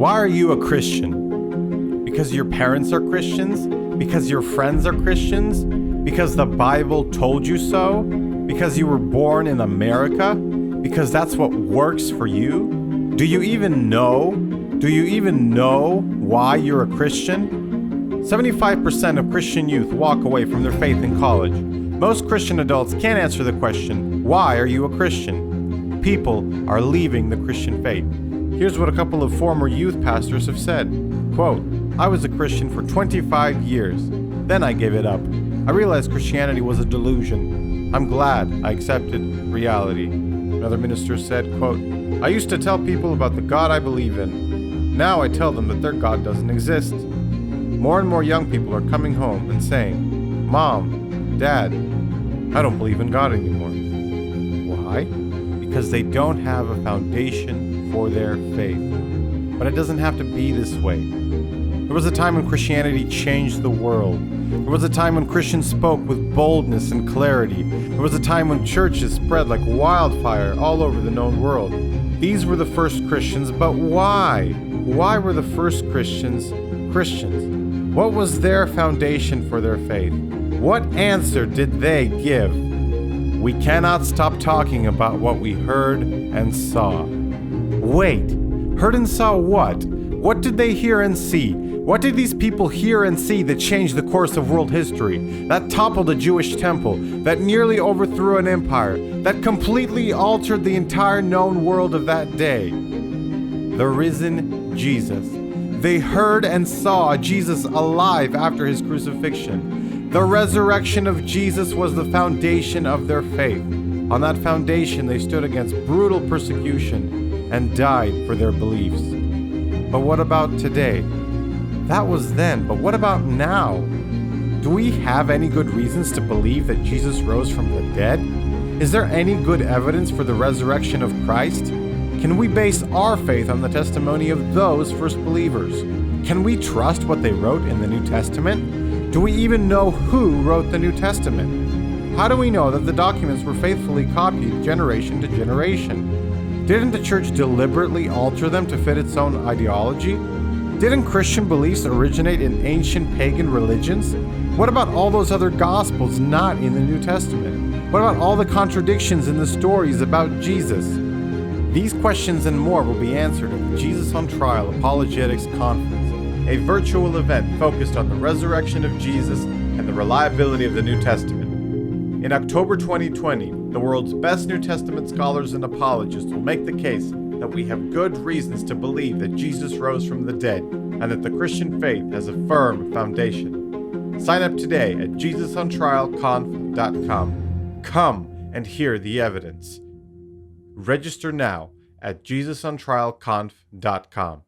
Why are you a Christian? Because your parents are Christians? Because your friends are Christians? Because the Bible told you so? Because you were born in America? Because that's what works for you? Do you even know? Do you even know why you're a Christian? 75% of Christian youth walk away from their faith in college. Most Christian adults can't answer the question, why are you a Christian? People are leaving the Christian faith. Here's what a couple of former youth pastors have said. Quote, I was a Christian for 25 years. Then I gave it up. I realized Christianity was a delusion. I'm glad I accepted reality. Another minister said, quote, I used to tell people about the God I believe in. Now I tell them that their God doesn't exist. More and more young people are coming home and saying, Mom, Dad, I don't believe in God anymore. Why? Because they don't have a foundation for their faith. But it doesn't have to be this way. There was a time when Christianity changed the world. There was a time when Christians spoke with boldness and clarity. There was a time when churches spread like wildfire all over the known world. These were the first Christians, but why? Why were the first Christians Christians? What was their foundation for their faith? What answer did they give? We cannot stop talking about what we heard and saw. Wait, heard and saw what? What did they hear and see? What did these people hear and see that changed the course of world history? That toppled a Jewish temple, that nearly overthrew an empire, that completely altered the entire known world of that day. The risen Jesus. They heard and saw Jesus alive after his crucifixion. The resurrection of Jesus was the foundation of their faith. On that foundation, they stood against brutal persecution and died for their beliefs. But what about today? That was then, but what about now? Do we have any good reasons to believe that Jesus rose from the dead? Is there any good evidence for the resurrection of Christ? Can we base our faith on the testimony of those first believers? Can we trust what they wrote in the New Testament? Do we even know who wrote the New Testament? How do we know that the documents were faithfully copied generation to generation? Didn't the church deliberately alter them to fit its own ideology? Didn't Christian beliefs originate in ancient pagan religions? What about all those other gospels not in the New Testament? What about all the contradictions in the stories about Jesus? These questions and more will be answered at the Jesus on Trial Apologetics Conference, a virtual event focused on the resurrection of Jesus and the reliability of the New Testament. In October 2020, the world's best New Testament scholars and apologists will make the case that we have good reasons to believe that Jesus rose from the dead and that the Christian faith has a firm foundation. Sign up today at JesusOnTrialConf.com. Come and hear the evidence. Register now at JesusOnTrialConf.com.